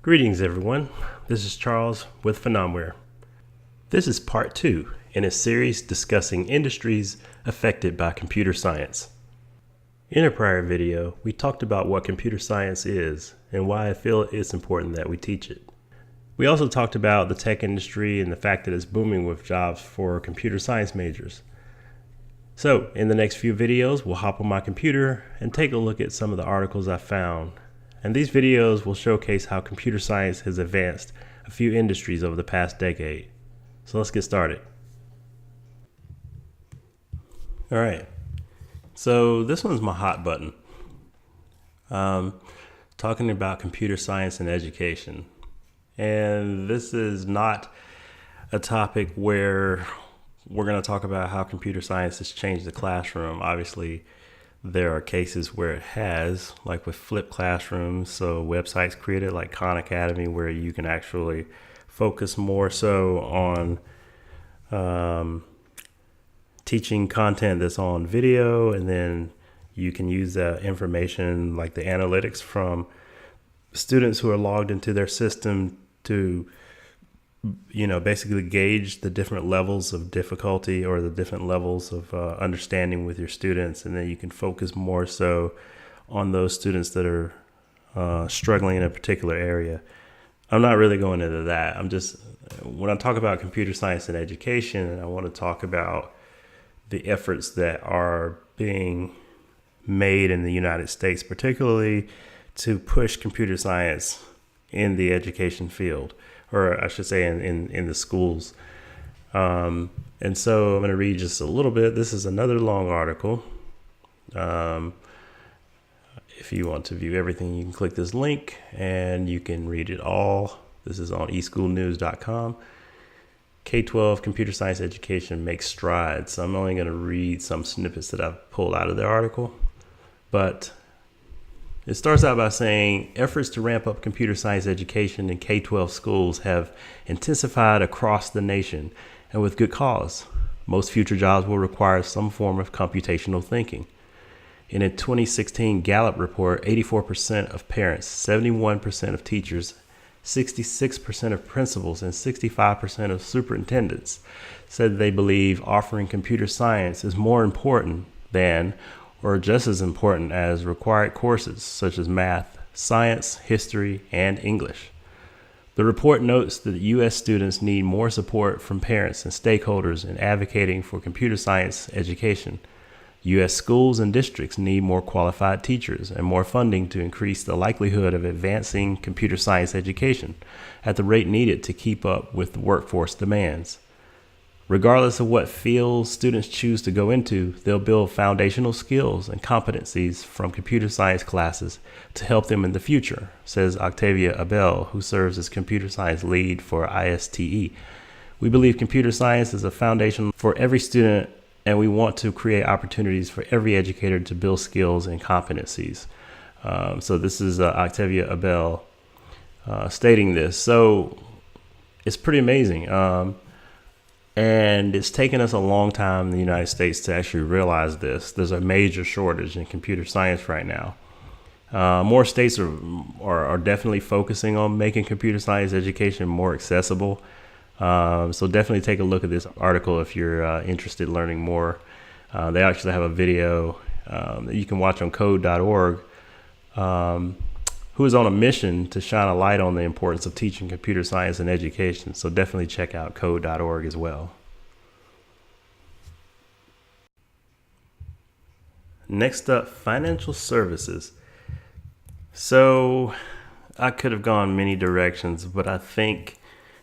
Greetings everyone, this is Charles with Phenomware. This is part 2 in a series discussing industries affected by computer science. In a prior video, we talked about what computer science is and why I feel it's important that we teach it. We also talked about the tech industry and the fact that it's booming with jobs for computer science majors. So in the next few videos, we'll hop on my computer and take a look at some of the articles I found. And these videos will showcase how computer science has advanced a few industries over the past decade. So let's get started. All right, so this one's my hot button. Talking about computer science and education. And this is not a topic where we're going to talk about how computer science has changed the classroom. Obviously, there are cases where it has, like with flipped classrooms, so websites created like Khan Academy where you can actually focus more so on teaching content that's on video, and then you can use that information like the analytics from students who are logged into their system to basically gauge the different levels of difficulty or the different levels of understanding with your students. And then you can focus more so on those students that are struggling in a particular area. I'm not really going into that. When I talk about computer science and education, I want to talk about the efforts that are being made in the United States, particularly to push computer science in the education field, or I should say in the schools. And so I'm going to read just a little bit. This is another long article. If you want to view everything, you can click this link and you can read it all. This is on eschoolnews.com. K-12 computer science education makes strides. So I'm only going to read some snippets that I've pulled out of the article. But it starts out by saying efforts to ramp up computer science education in K-12 schools have intensified across the nation, and with good cause. Most future jobs will require some form of computational thinking. In a 2016 Gallup report, 84% of parents, 71% of teachers, 66% of principals, and 65% of superintendents said they believe offering computer science is more important than or just as important as required courses such as math, science, history, and English. The report notes that U.S. students need more support from parents and stakeholders in advocating for computer science education. U.S. schools and districts need more qualified teachers and more funding to increase the likelihood of advancing computer science education at the rate needed to keep up with the workforce demands. Regardless of what fields students choose to go into, they'll build foundational skills and competencies from computer science classes to help them in the future, says Octavia Abel, who serves as computer science lead for ISTE. We believe computer science is a foundation for every student, and we want to create opportunities for every educator to build skills and competencies. So this is Octavia Abel stating this. So it's pretty amazing. And it's taken us a long time in the United States to actually realize this. There's a major shortage in computer science right now. More states are definitely focusing on making computer science education more accessible. So definitely take a look at this article if you're interested in learning more. They actually have a video that you can watch on code.org, who is on a mission to shine a light on the importance of teaching computer science and education. So definitely check out code.org as well. Next up, financial services. So I could have gone many directions, but I think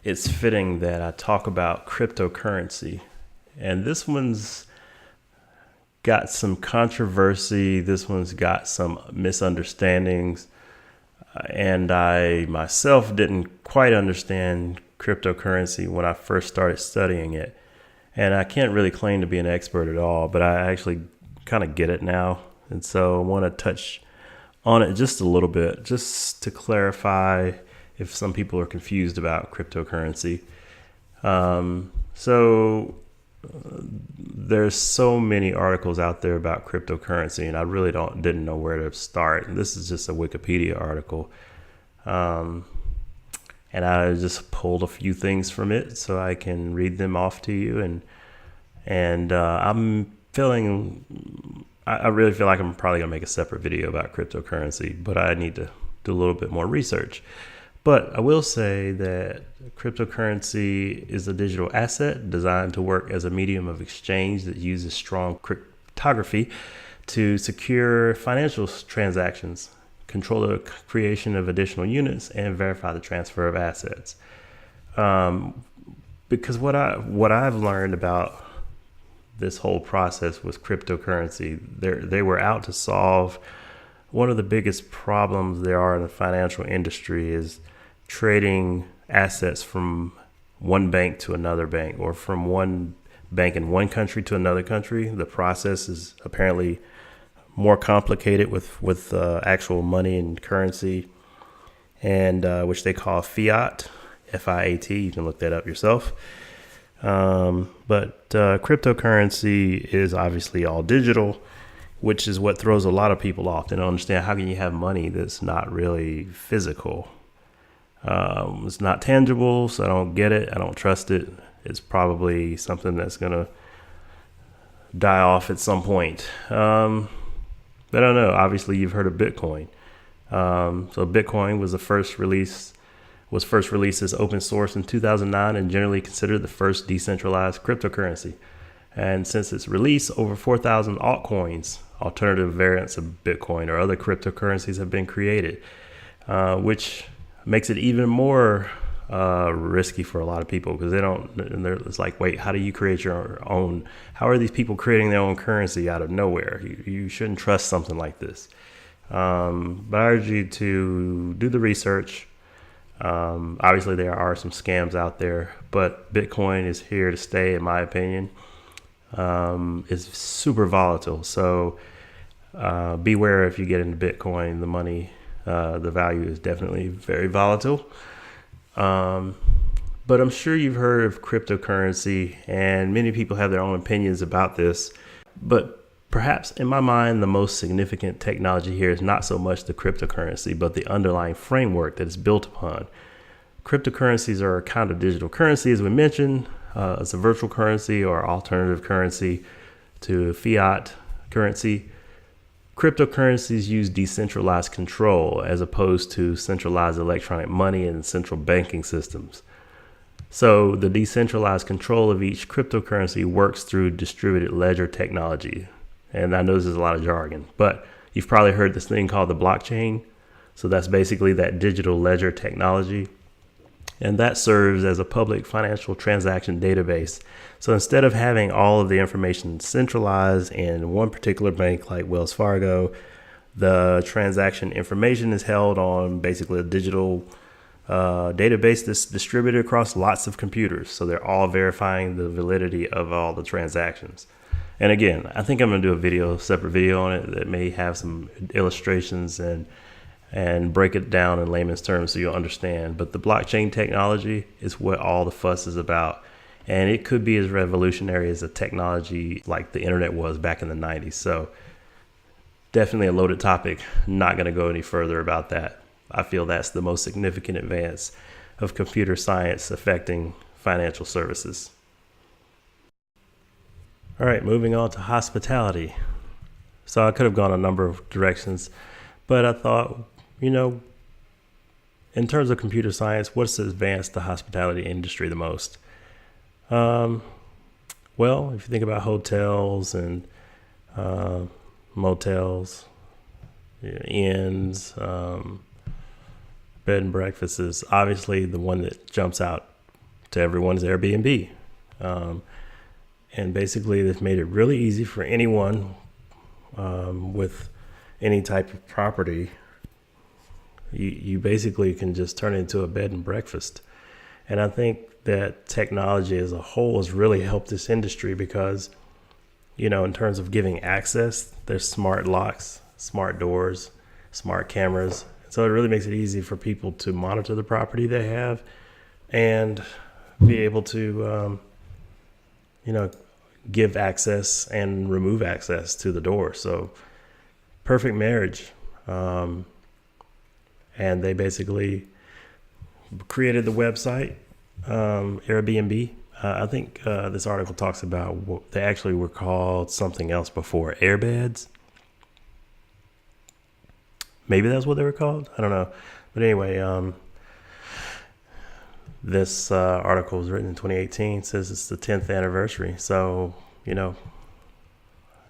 it's fitting that I talk about cryptocurrency. And this one's got some controversy. This one's got some misunderstandings. And I myself didn't quite understand cryptocurrency when I first started studying it. And I can't really claim to be an expert at all, but I actually kind of get it now. And so I want to touch on it just a little bit, just to clarify if some people are confused about cryptocurrency. There's so many articles out there about cryptocurrency, and I really didn't know where to start. And this is just a Wikipedia article. and I just pulled a few things from it so I can read them off to you. And I'm feeling, I really feel like I'm probably gonna make a separate video about cryptocurrency, but I need to do a little bit more research. But I will say that cryptocurrency is a digital asset designed to work as a medium of exchange that uses strong cryptography to secure financial transactions, control the creation of additional units, and verify the transfer of assets. Because what I've learned about this whole process with cryptocurrency, they were out to solve one of the biggest problems there are in the financial industry is trading assets from one bank to another bank, or from one bank in one country to another country. The process is apparently more complicated with actual money and currency, and which they call fiat, F-I-A-T. You can look that up yourself. But cryptocurrency is obviously all digital, which is what throws a lot of people off. They don't understand, how can you have money that's not really physical? It's not tangible, so I don't get it. I don't trust it. It's probably something that's going to die off at some point. But I don't know. Obviously, you've heard of Bitcoin. So Bitcoin was first released as open source in 2009 and generally considered the first decentralized cryptocurrency. And since its release, over 4,000 altcoins, alternative variants of Bitcoin or other cryptocurrencies, have been created, which makes it even more risky for a lot of people, because it's like, wait, how do you create your own? How are these people creating their own currency out of nowhere? You shouldn't trust something like this. But I urge you to do the research. Obviously, there are some scams out there, but Bitcoin is here to stay, in my opinion. It's super volatile, so beware if you get into Bitcoin. The money, the value is definitely very volatile. But I'm sure you've heard of cryptocurrency, and many people have their own opinions about this. But perhaps in my mind, the most significant technology here is not so much the cryptocurrency, but the underlying framework that it's built upon. Cryptocurrencies are a kind of digital currency, as we mentioned. It's a virtual currency or alternative currency to fiat currency. Cryptocurrencies use decentralized control as opposed to centralized electronic money and central banking systems. So the decentralized control of each cryptocurrency works through distributed ledger technology. And I know this is a lot of jargon, but you've probably heard this thing called the blockchain. So that's basically that digital ledger technology. And that serves as a public financial transaction database. So instead of having all of the information centralized in one particular bank like Wells Fargo, the transaction information is held on basically a digital database that's distributed across lots of computers. So they're all verifying the validity of all the transactions. And again, I think I'm going to do a separate video on it that may have some illustrations and break it down in layman's terms so you'll understand. But the blockchain technology is what all the fuss is about. And it could be as revolutionary as a technology like the internet was back in the 90s. So definitely a loaded topic. Not going to go any further about that. I feel that's the most significant advance of computer science affecting financial services. All right, moving on to hospitality. So I could have gone a number of directions, but I thought, in terms of computer science, what's advanced the hospitality industry the most? Well, if you think about hotels and motels, inns, bed and breakfasts, obviously the one that jumps out to everyone is Airbnb. And basically they've made it really easy for anyone with any type of property. You basically can just turn it into a bed and breakfast. And I think that technology as a whole has really helped this industry because, in terms of giving access, there's smart locks, smart doors, smart cameras. So it really makes it easy for people to monitor the property they have and be able to, give access and remove access to the door. So perfect marriage. And they basically created the website, Airbnb. I think this article talks about what they actually were called something else before, airbeds. Maybe that's what they were called. I don't know. But anyway, this article was written in 2018. It says it's the 10th anniversary. So,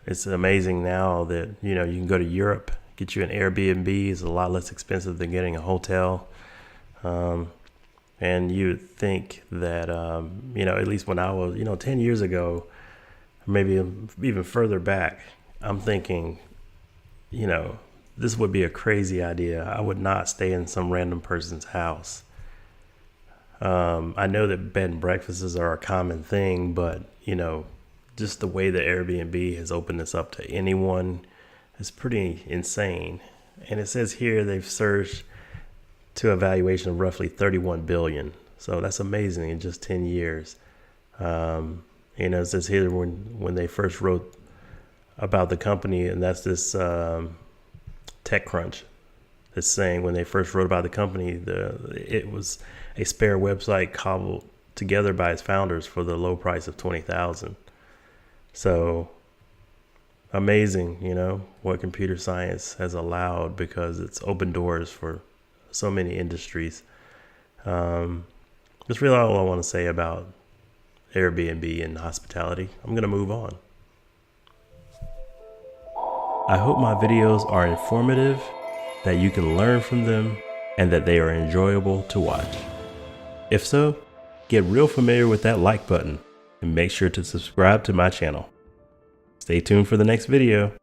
it's amazing now that, you can go to Europe, get you an Airbnb. It's a lot less expensive than getting a hotel. And you would think that, at least when I was, 10 years ago, maybe even further back, I'm thinking, this would be a crazy idea. I would not stay in some random person's house. I know that bed and breakfasts are a common thing, but, just the way that Airbnb has opened this up to anyone is pretty insane. And it says here they've surged to a valuation of roughly 31 billion. So that's amazing in just 10 years. It says here when they first wrote about the company, and that's this TechCrunch that's saying when they first wrote about the company, it was a spare website cobbled together by its founders for the low price of $20,000. So amazing, what computer science has allowed, because it's opened doors for so many industries. That's really all I want to say about Airbnb and hospitality. I'm going to move on. I hope my videos are informative, that you can learn from them, and that they are enjoyable to watch. If so, get real familiar with that like button and make sure to subscribe to my channel. Stay tuned for the next video.